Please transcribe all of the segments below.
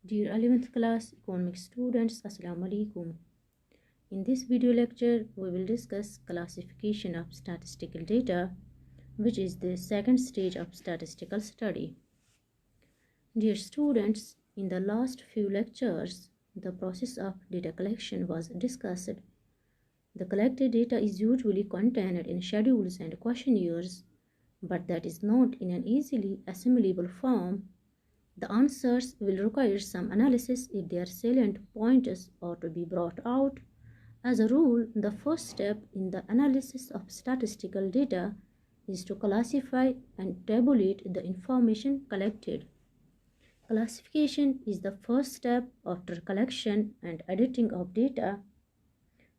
Dear 11th class economics students, Assalamu alaikum. In this video lecture, we will discuss classification of statistical data, which is the second stage of statistical study. Dear students, in the last few lectures, the process of data collection was discussed. The collected data is usually contained in schedules and questionnaires, but that is not in an easily assimilable form. The answers will require some analysis if their salient points are to be brought out. As a rule, the first step in the analysis of statistical data is to classify and tabulate the information collected. Classification is the first step after collection and editing of data.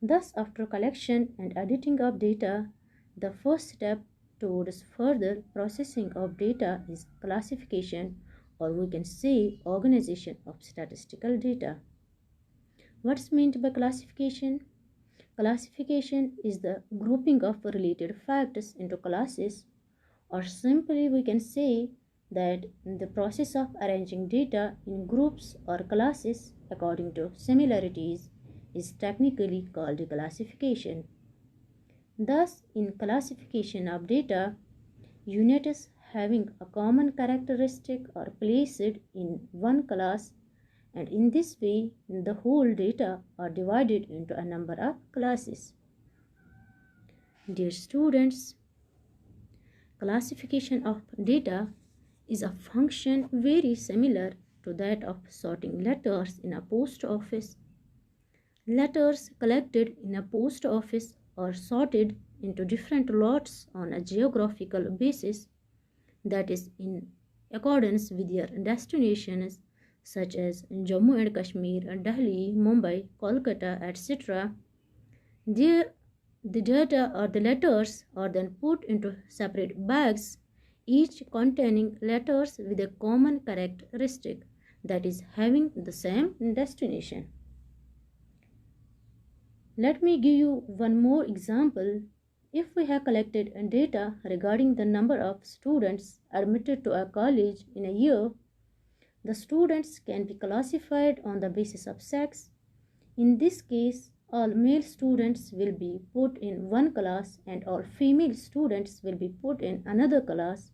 Thus, after collection and editing of data, the first step towards further processing of data is classification, or we can say organization of statistical data. What's meant by classification? Classification is the grouping of related facts into classes, or simply we can say that the process of arranging data in groups or classes according to similarities is technically called classification. Thus, in classification of data, units having a common characteristic are placed in one class, and in this way the whole data are divided into a number of classes. Dear students, classification of data is a function very similar to that of sorting letters in a post office. Letters collected in a post office are sorted into different lots on a geographical basis, that is, in accordance with their destinations such as Jammu and Kashmir, Delhi, Mumbai, Kolkata, etc. The data or the letters are then put into separate bags, each containing letters with a common characteristic, that is, having the same destination. Let me give you one more example. If we have collected data regarding the number of students admitted to a college in a year, the students can be classified on the basis of sex. In this case, all male students will be put in one class and all female students will be put in another class.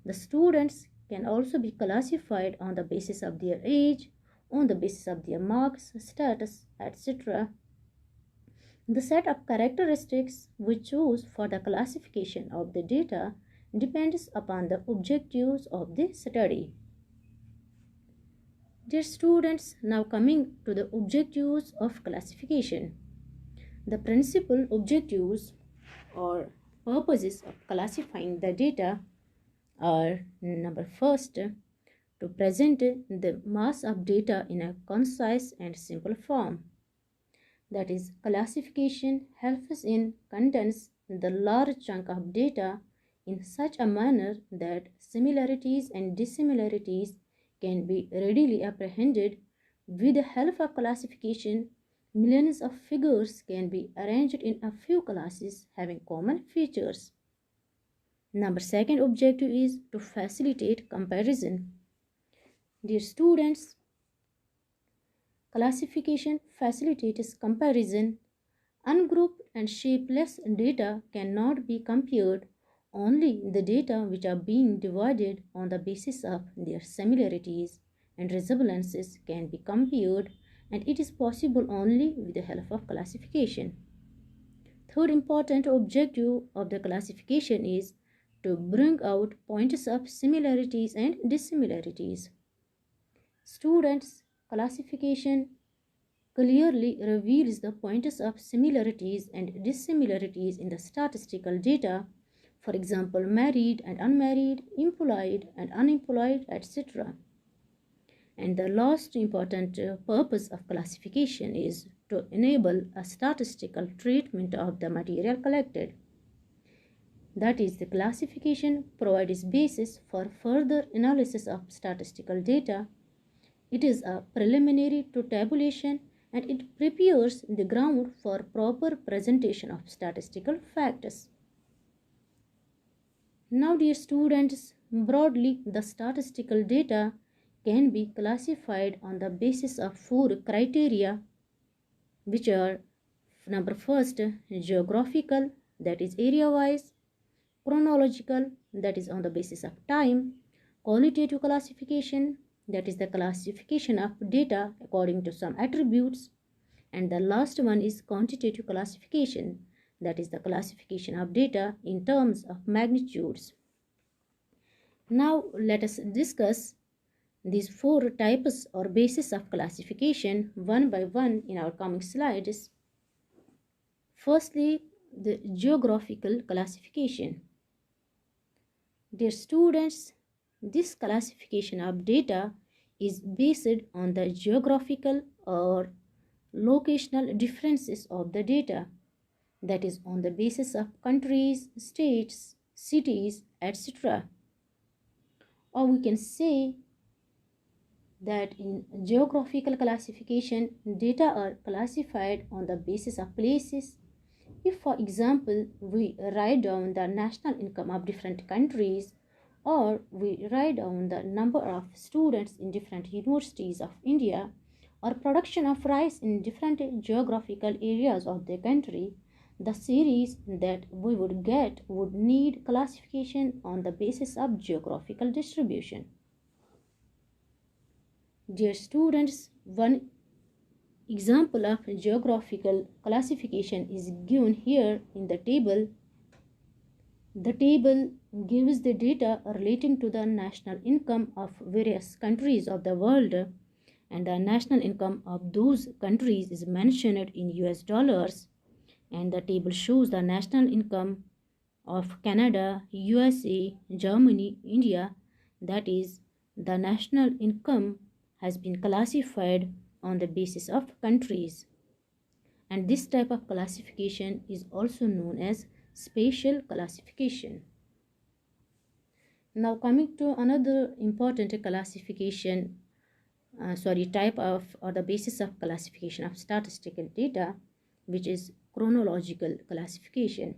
The students can also be classified on the basis of their age, on the basis of their marks, status, etc. The set of characteristics we choose for the classification of the data depends upon the objectives of the study. Dear students, now coming to the objectives of classification. The principal objectives or purposes of classifying the data are: number first, to present the mass of data in a concise and simple form. That is, classification helps in condense the large chunk of data in such a manner that similarities and dissimilarities can be readily apprehended. With the help of classification, millions of figures can be arranged in a few classes having common features. Number second objective is to facilitate comparison. Dear students, classification facilitates comparison. Ungrouped and shapeless data cannot be compared. Only the data which are being divided on the basis of their similarities and resemblances can be compared, and it is possible only with the help of classification. Third important objective of the classification is to bring out points of similarities and dissimilarities. Students, classification clearly reveals the points of similarities and dissimilarities in the statistical data, for example, married and unmarried, employed and unemployed, etc. And the last important purpose of classification is to enable a statistical treatment of the material collected. That is, the classification provides basis for further analysis of statistical data. It is a preliminary to tabulation, and it prepares the ground for proper presentation of statistical facts. Now, dear students, broadly, the statistical data can be classified on the basis of four criteria, which are: number first, geographical, that is area wise; chronological, that is on the basis of time; qualitative classification, that is the classification of data according to some attributes; and the last one is quantitative classification, that is the classification of data in terms of magnitudes. Now let us discuss these four types or bases of classification one by one in our coming slides. Firstly, the geographical classification. Dear students, this classification of data is based on the geographical or locational differences of the data, that is on the basis of countries, states, cities, etc. Or we can say that in geographical classification, data are classified on the basis of places. If, for example, we write down the national income of different countries, or we write down the number of students in different universities of India, or production of rice in different geographical areas of the country, the series that we would get would need classification on the basis of geographical distribution. Dear students, one example of geographical classification is given here in the table. The table gives the data relating to the national income of various countries of the world, and the national income of those countries is mentioned in US dollars, and the table shows the national income of Canada, USA, Germany, India. That is, the national income has been classified on the basis of countries, and this type of classification is also known as spatial classification. Now coming to another important classification type of or the basis of classification of statistical data, which is chronological classification.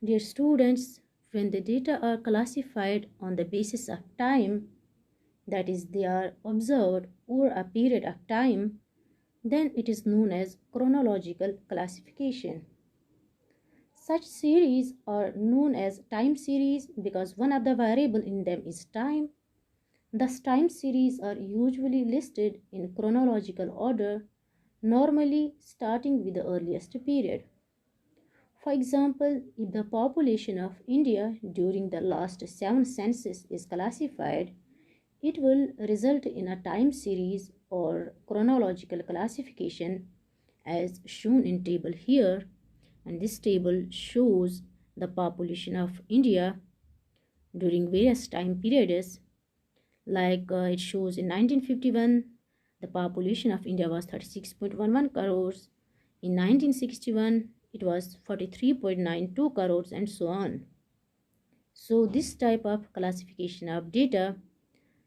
Dear students, when the data are classified on the basis of time, that is they are observed over a period of time, then it is known as chronological classification. Such series are known as time series because one of the variable in them is time. Thus, time series are usually listed in chronological order, normally starting with the earliest period. For example, if the population of India during the last 7 census is classified, it will result in a time series or chronological classification as shown in table here. And this table shows the population of India during various time periods. Like it shows in 1951, the population of India was 36.11 crores. In 1961, it was 43.92 crores, and so on. So this type of classification of data,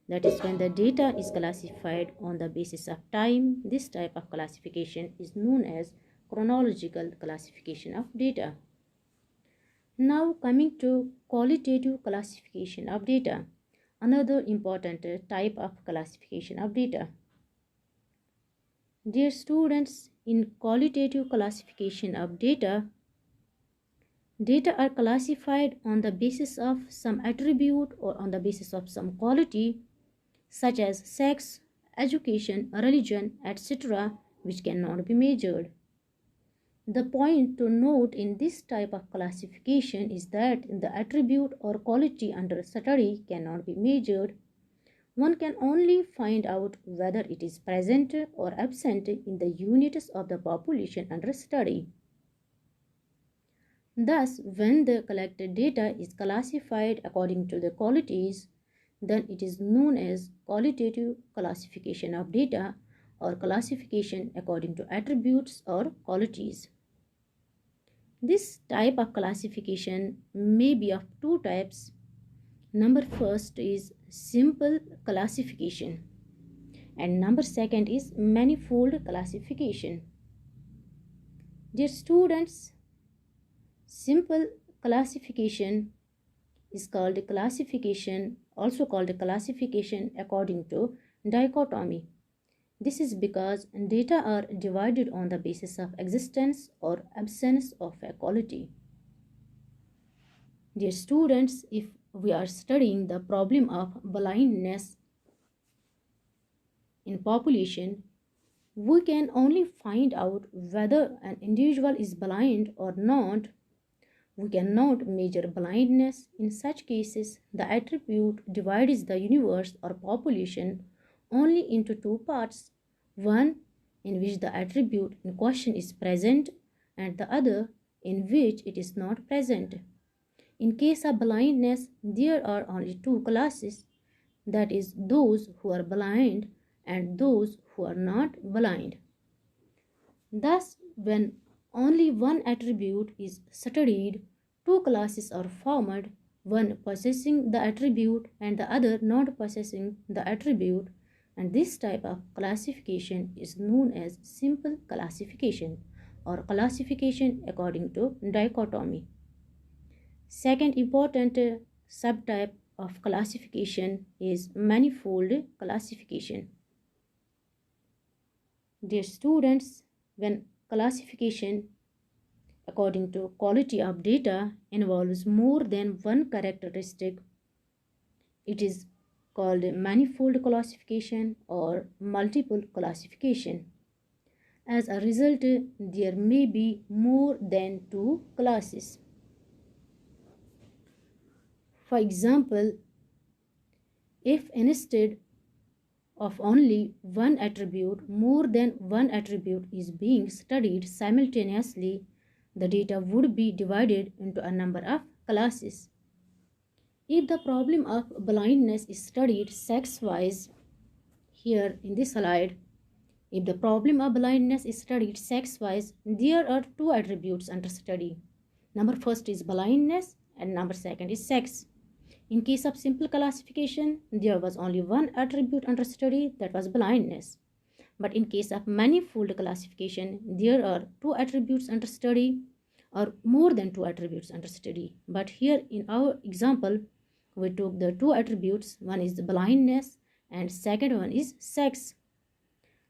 that is when the data is classified on the basis of time, this type of classification is known as chronological classification of data. Now coming to qualitative classification of data, another important type of classification of data. Dear students, in qualitative classification of data, data are classified on the basis of some attribute or on the basis of some quality, such as sex, education, religion, etc., which cannot be measured. The point to note in this type of classification is that the attribute or quality under study cannot be measured. One can only find out whether it is present or absent in the units of the population under study. Thus, when the collected data is classified according to the qualities, then it is known as qualitative classification of data or classification according to attributes or qualities. This type of classification may be of two types. Number first is simple classification, and number second is manifold classification. Dear students, simple classification is called classification also called classification according to dichotomy. This is because data are divided on the basis of existence or absence of a quality. Dear students, if we are studying the problem of blindness in population, we can only find out whether an individual is blind or not. We cannot measure blindness. In such cases, the attribute divides the universe or population only into two parts, one in which the attribute in question is present and the other in which it is not present. In case of blindness, there are only two classes, that is, those who are blind and those who are not blind. Thus, when only one attribute is studied, two classes are formed, one possessing the attribute and the other not possessing the attribute, and this type of classification is known as simple classification or classification according to dichotomy. Second important subtype of classification is manifold classification. Dear students, when classification according to quality of data involves more than one characteristic, it is called manifold classification or multiple classification. As a result, there may be more than two classes. For example, if instead of only one attribute, more than one attribute is being studied simultaneously, the data would be divided into a number of classes. If the problem of blindness is studied sex-wise, here in this slide, if the problem of blindness is studied sex-wise, there are two attributes under study. Number first is blindness and number second is sex. In case of simple classification, there was only one attribute under study, that was blindness. But in case of manifold classification, there are two attributes under study or more than two attributes under study. But here in our example, we took the two attributes, one is the blindness and second one is sex.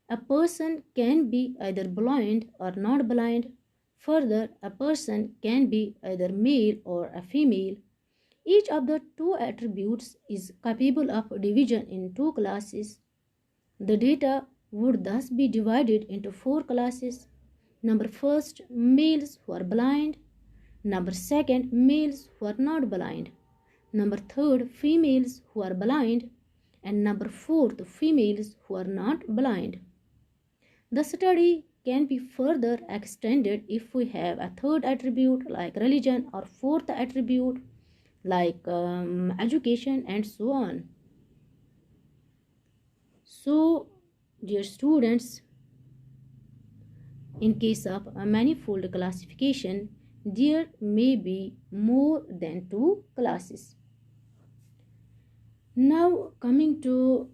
A person can be either blind or not blind. Further, a person can be either male or a female. Each of the two attributes is capable of division in two classes. The data would thus be divided into four classes. Number first, males who are blind. Number second, males who are not blind. Number third, females who are blind. And number fourth, females who are not blind. The study can be further extended if we have a third attribute like religion or fourth attribute like education and so on. So, dear students, in case of a manifold classification, there may be more than two classes. Now, coming to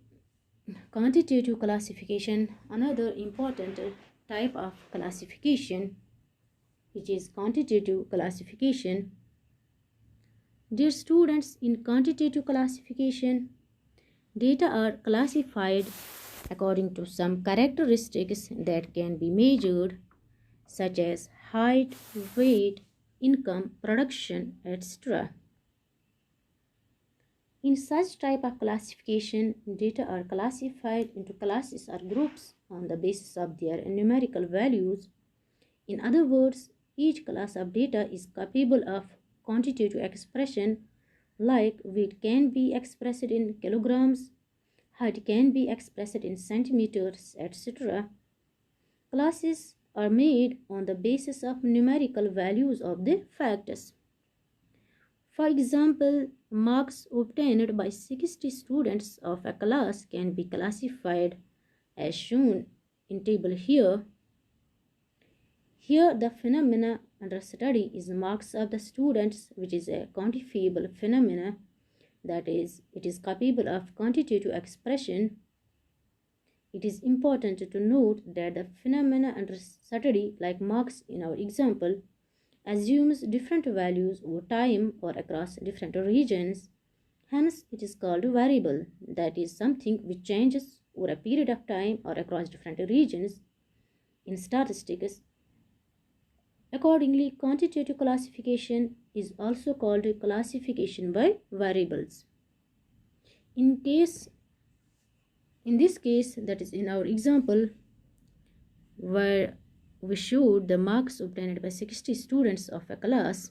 quantitative classification, another important type of classification, which is quantitative classification. Dear students, in quantitative classification, data are classified according to some characteristics that can be measured, such as height, weight, income, production, etc. In such type of classification, data are classified into classes or groups on the basis of their numerical values. In other words, each class of data is capable of quantitative expression, like weight can be expressed in kilograms, height can be expressed in centimeters, etc. Classes are made on the basis of numerical values of the factors. For example, marks obtained by 60 students of a class can be classified as shown in table here. Here the phenomena under study is marks of the students, which is a quantifiable phenomena, that is, it is capable of quantitative expression. It is important to note that the phenomena under study, like marks in our example, assumes different values over time or across different regions. Hence, it is called a variable, that is something which changes over a period of time or across different regions in statistics. Accordingly, quantitative classification is also called classification by variables. In this case, that is in our example, where we showed the marks obtained by 60 students of a class,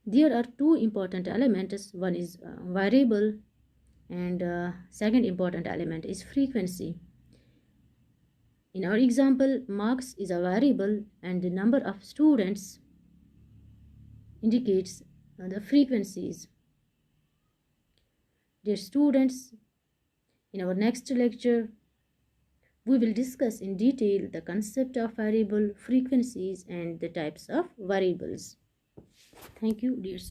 there are two important elements. One is variable, and second important element is frequency. In our example, marks is a variable and the number of students indicates the frequencies. Dear students, in our next lecture, we will discuss in detail the concept of variable, frequencies, and the types of variables. Thank you, dear students.